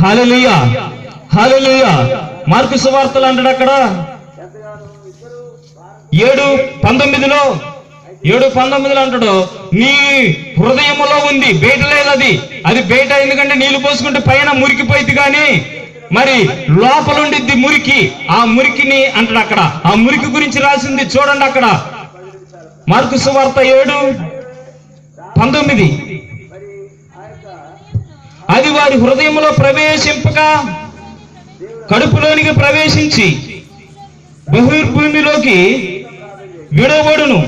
హల్లెలూయా హల్లెలూయా. Mark సువార్తలు అంటాడు అక్కడ 7:19 అంటాడు, నీ హృదయములో ఉంది, బయట లేదు. అది బయట ఎందుకంటే నీళ్లు పోసుకుంటే పైన మురికిపోయింది, కానీ మరి లోపల ఉండిద్ది మురికి. ఆ మురికిని అంటాడు అక్కడ. ఆ మురికి గురించి రాసింది చూడండి అక్కడ, మార్కు సువార్త 7:19. అది వారి హృదయంలో ప్రవేశింపక కడుపులోనికి ప్రవేశించి బహిర్భూమిలోకి విడవబడును.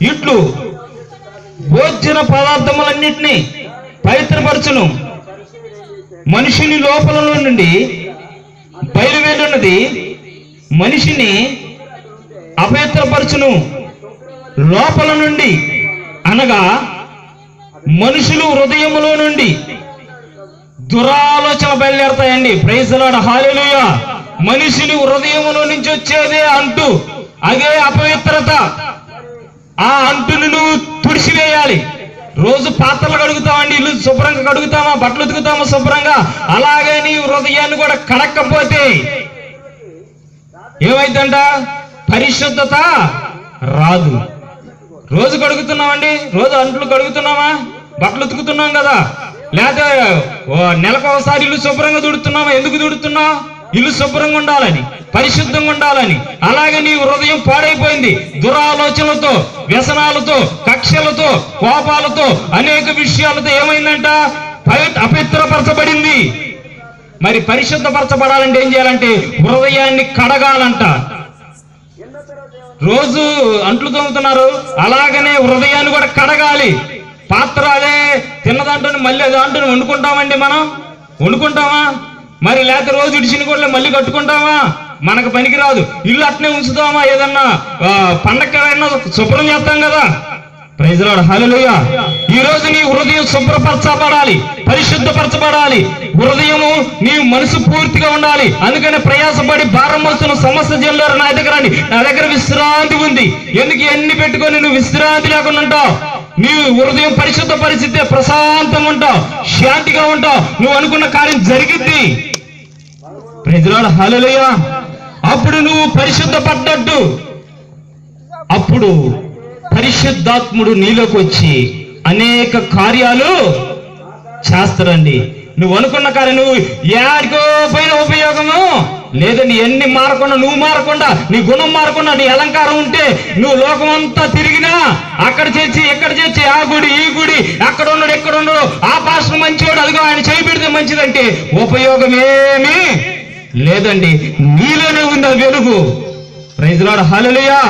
ఇట్లు భోజన పదార్థములన్నిటినీ పవిత్రపరచును. మనిషిని లోపల నుండి బయలువెళ్ళున్నది మనిషిని అపవిత్రపరచును. లోపల నుండి అనగా మనుషులు హృదయములో నుండి దురాలోచన బయలుదేరతాయండి. ప్రైజ్ ది లార్డ్, హల్లెలూయా. మనిషిని హృదయములో నుంచి వచ్చేదే అంటూ, అదే అపవిత్రత. ఆ అంటును నువ్వు తుడిచివేయాలి. రోజు పాత్రలు కడుగుతామండి, ఇల్లు శుభ్రంగా కడుగుతామా, బట్టలు ఉతుకుతామా శుభ్రంగా. అలాగే నీ హృదయాన్ని కూడా కడక్కపోతే ఏమైందంట? పరిశుద్ధత రాదు. రోజు కడుగుతున్నామండి, రోజు అంట్లు కడుగుతున్నామా, బట్టలు ఉతుకుతున్నాం కదా, లేకపోతే నెలకు ఒకసారి ఇల్లు శుభ్రంగా తుడుతున్నామా. ఎందుకు తుడుతున్నావు? ఇల్లు శుభ్రంగా ఉండాలని, పరిశుద్ధంగా ఉండాలని. అలాగే నీ హృదయం పాడైపోయింది. దురాలోచనలతో, వ్యసనాలతో, కక్షలతో, కోపాలతో, అనేక విషయాలతో ఏమైందంట? అపవిత్రపరచబడింది. మరి పరిశుద్ధపరచబడాలంటే ఏం చేయాలంటే హృదయాన్ని కడగాలంట. రోజు అంట్లు తోముతున్నారు, అలాగనే హృదయాన్ని కూడా కడగాలి. పాత్ర అదే తిన్నదాంట్లో మళ్ళీ దాంట్లో వండుకుంటామండి. మనం వండుకుంటామా? మరి లేకపోతే రోజు ఇడిచిన కూడా మళ్ళీ కట్టుకుంటామా? మనకు పనికి రాదు. ఇల్లు అట్నే ఉంచుతామా? ఏదన్నా పండగైనా శుభ్రం చేస్తాం కదా. ప్రైజ్ ది లార్డ్, హల్లెలూయా. ఈ రోజు నీ హృదయం శుభ్రపరచబడాలి, పరిశుద్ధపరచబడాలి. హృదయము నీ మనసు పూర్తిగా ఉండాలి. అందుకనే ప్రయాసపడి భారం మోస్తున్న సమస్త జనులారా నా దగ్గర రండి, నా దగ్గర విశ్రాంతి ఉంది. ఎందుకు ఎన్ని పెట్టుకొని నువ్వు విశ్రాంతి లేకుండా ఉంటావు? నీ హృదయం పరిశుద్ధ పరిస్థితి, ప్రశాంతంగా ఉంటావు, శాంతిగా ఉంటావు, నువ్వు అనుకున్న కార్యం జరిగిద్ది. ప్రైజ్ ది లార్డ్, హల్లెలూయా. అప్పుడు నువ్వు పరిశుద్ధపడ్డట్టు, అప్పుడు పరిశుద్ధాత్ముడు నీలోకి వచ్చి అనేక కార్యాలు చేస్తారండి. నువ్వు అనుకున్న కార్యం, నువ్వు ఏడికో పోయిన ఉపయోగము లేదండి. ఎన్ని మారకుండా, నువ్వు మారకుండా, నీ గుణం మారకుండా, నీ అలంకారం ఉంటే నువ్వు లోకం అంతా తిరిగినా, అక్కడ చేర్చి ఇక్కడ చేర్చి, ఆ గుడి ఈ గుడి, అక్కడ ఉన్నాడు ఎక్కడ ఉన్నాడు, ఆ పాస్టర్ మంచివాడు, అదిగో ఆయన చేయి పెడితే మంచిదంటే ఉపయోగం ఏమీ లేదండి. నీలోనే ఉంది ఆ వెలుగు. ప్రైజ్ ది లార్డ్, హల్లెలూయా.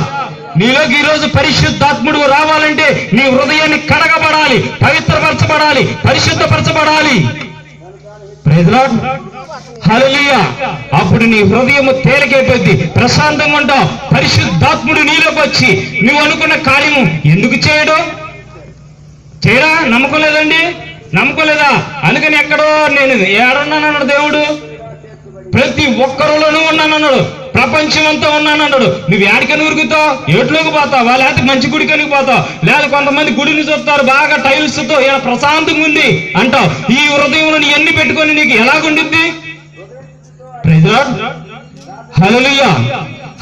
నీలోకి ఈరోజు పరిశుద్ధాత్ముడు రావాలంటే నీ హృదయాన్ని కడగబడాలి, పవిత్రపరచబడాలి, పరిశుద్ధపరచబడాలి. ప్రైజ్ ది లార్డ్, హల్లెలూయా. అప్పుడు నీ హృదయము తేలికైపోద్ది, ప్రశాంతంగా ఉంటావు. పరిశుద్ధాత్ముడు నీలోకి వచ్చి నువ్వు అనుకున్న కార్యము ఎందుకు చేయడం? చేయరా? నమ్మకం లేదండి, నమ్మకం లేదా? అందుకని ఎక్కడో నేను ఏడున్నానన్నాడు దేవుడు. ప్రతి ఒక్కరిలోనూ ఉన్నానన్నాడు, ప్రపంచం అంతా ఉన్నానన్నాడు. నువ్వు ఏడికని ఉరుకుతావు? ఏట్లోకి పోతావా? లేకపోతే మంచి గుడికనికి పోతావు? లేదా కొంతమంది గుడిని చూస్తారు బాగా టైల్స్ తో, ఇలా ప్రశాంతంగా ఉంది అంటావు. ఈ హృదయంలో ఎన్ని పెట్టుకొని నీకు ఎలాగుండిద్ది? ప్రైజ్ ది లార్డ్, హల్లెలూయా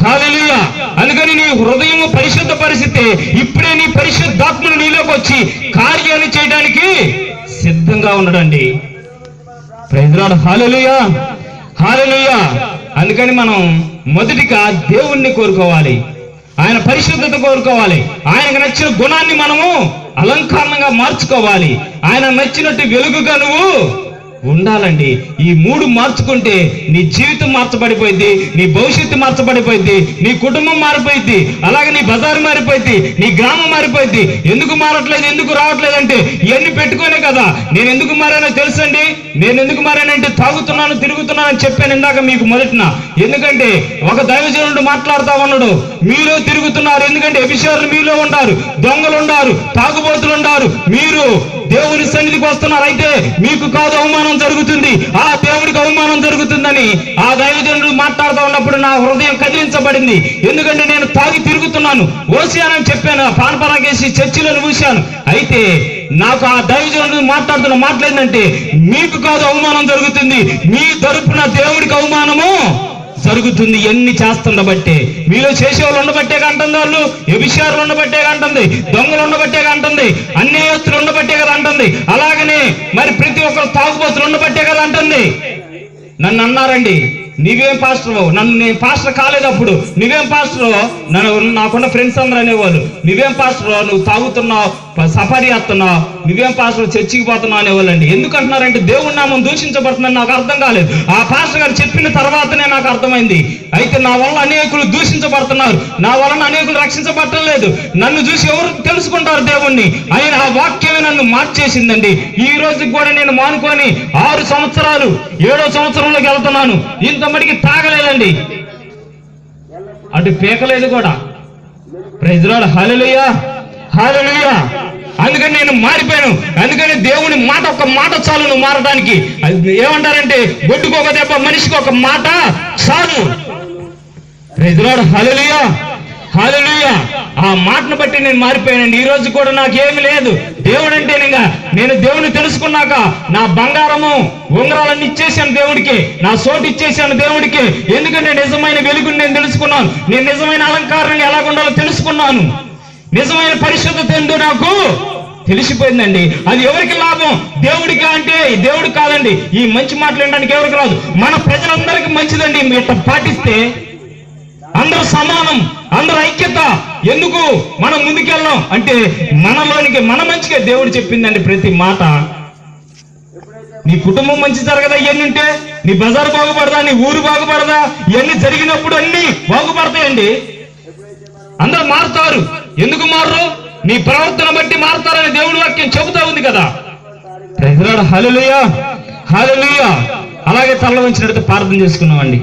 హల్లెలూయా. అందుకని నీ హృదయము పరిశుద్ధ పరిస్థితి. ఇప్పుడే నీ పరిశుద్ధాత్ముడు నీలోకి వచ్చి కార్యాలు చేయడానికి సిద్ధంగా ఉన్నాడండి. ప్రైజ్ ది లార్డ్, హల్లెలూయా హల్లెలూయా. అందుకని మనం మొదటిగా దేవుణ్ణి కోరుకోవాలి, ఆయన పరిశుద్ధత కోరుకోవాలి. ఆయనకు నచ్చిన గుణాన్ని మనము అలంకారంగా మార్చుకోవాలి. ఆయన నచ్చినట్టు వెలుగుగా నువ్వు ఉండాలండి. ఈ మూడు మార్చుకుంటే నీ జీవితం మార్చబడిపోయింది, నీ భవిష్యత్తు మార్చబడిపోయింది, నీ కుటుంబం మారిపోయింది, అలాగే నీ బజారు మారిపోయింది, నీ గ్రామం మారిపోయింది. ఎందుకు మారట్లేదు, ఎందుకు రావట్లేదంటే ఇవన్నీ పెట్టుకోనే కదా. నేను ఎందుకు మారానో తెలుసండి. నేను ఎందుకు మారానంటే తాగుతున్నాను, తిరుగుతున్నాను అని చెప్పాను ఇందాక మీకు మొదటిన. ఎందుకంటే ఒక దైవజనుడు మాట్లాడుతా ఉన్నాడు, మీలో తిరుగుతున్నారు. ఎందుకంటే వ్యభిచారులు మీలో ఉంటారు, దొంగలు ఉన్నారు, తాగుబోతులు ఉంటారు. మీరు దేవుని సన్నిధికి వస్తున్నారు, అయితే మీకు కాదు అవమానం జరుగుతుంది, ఆ దేవుడికి అవమానం జరుగుతుందని ఆ దైవజనుడు మాట్లాడుతూ ఉన్నప్పుడు నా హృదయం కదిలించబడింది. ఎందుకంటే నేను తాగి తిరుగుతున్నాను, ఓసియానని చెప్పాను, పాన్పరాగేసి చర్చిలను చూశాను. అయితే నాకు ఆ దైవజనుడు మాట్లాడుతున్న మాట్లాడిందంటే మీకు కాదు అవమానం జరుగుతుంది, మీ తరపున దేవుడికి అవమానము జరుగుతుంది. ఎన్ని చేస్తుండబట్టే, మీలో చేసేవాళ్ళు ఉండబట్టే అంటుంది, వాళ్ళు వ్యభిచారులు ఉండబట్టే అంటుంది, దొంగలు ఉండబట్టే అంటుంది, అన్యాయస్తులు ఉండబట్టే కదా అంటుంది, అలాగనే మరి ప్రతి ఒక్కరు తాగుబోతులు ఉండబట్టే కదా అంటుంది. నన్ను అన్నారండి, నీవేం పాస్టర్, నన్ను నేను పాస్టర్ కాలేదు అప్పుడు, నువ్వేం పాస్టర్, నన్ను నాకున్న ఫ్రెండ్స్ అందరూ అనేవాళ్ళు, నువ్వేం పాస్టర్, నువ్వు తాగుతున్నావు, సఫారీ చేస్తున్నావు, నువ్వేం పాస్టర్ చర్చికి పోతున్నావు అనేవాళ్ళండి. ఎందుకంటున్నారంటే దేవుడి నామం దూషించబడుతుందని నాకు అర్థం కాలేదు. ఆ పాస్టర్ గారు చెప్పిన తర్వాతనే నాకు అర్థమైంది. అయితే నా వల్ల అనేకులు దూషించబడుతున్నారు, నా వలన అనేకులు రక్షించబడటం లేదు. నన్ను చూసి ఎవరు తెలుసుకుంటారు దేవుణ్ణి ఆయన ఆ వాక్యమే నన్ను మార్చేసిందండి. ఈ రోజుకి కూడా నేను మానుకొని 6 సంవత్సరాలు 7వ సంవత్సరంలోకి వెళ్తున్నాను. ఇంతమటికి తాగలేదండి, అటు పీకలేదు కూడా. ప్రైజ్ లార్డ్, హల్లెలూయా హల్లెలూయా. అందుకని నేను మారిపోయాను. అందుకని దేవుని మాట, ఒక్క మాట చాలు నువ్వు మారడానికి. ఏమంటారంటే గొడ్డుకు ఒక దెబ్బ, మనిషికి ఒక మాట చాలు. ప్రైజ్ లార్డ్, హల్లెలూయా హల్లెలూయా. ఆ మాటను బట్టి నేను మారిపోయానండి. ఈ రోజు కూడా నాకేమి లేదు. దేవుడు అంటే నేను దేవుని తెలుసుకున్నాక నా బంగారము ఉంగరాలన్నీ ఇచ్చేసాను దేవుడికి, నా సోటు ఇచ్చేసాను దేవుడికి. ఎందుకంటే నిజమైన వెలుగుని నేను తెలుసుకున్నాను, నేను నిజమైన అలంకారాన్ని ఎలా ఉండాలో తెలుసుకున్నాను, నిజమైన పరిశుద్ధత ఏందో నాకు తెలిసిపోయిందండి. అది ఎవరికి లాభం? దేవుడికి అంటే దేవుడికి కాదండి. ఈ మంచి మాటలు వినడానికి ఎవరికి రాదు, మన ప్రజలందరికీ మంచిదండి. ఇట్లా పాటిస్తే అందరూ సమానం, అందరూ ఐక్యత. ఎందుకు మనం ముందుకెళ్ళాం అంటే మనలోనికి మన మంచిగా దేవుడు చెప్పిందండి ప్రతి మాట. నీ కుటుంబం మంచి జరగదా ఇవన్నీ ఉంటే? నీ బజారు బాగుపడదా? నీ ఊరు బాగుపడదా? ఇవన్నీ జరిగినప్పుడు అన్ని బాగుపడతాయండి. అందరూ మారుతారు. ఎందుకు మారు? నీ ప్రవర్తన బట్టి మారుతారని దేవుడి వాక్యం చెబుతా ఉంది కదా. ప్రైజ్ లార్డ్, హల్లెలూయా హల్లెలూయా. అలాగే తల వంచినట్టు ప్రార్థన చేసుకున్నామండి.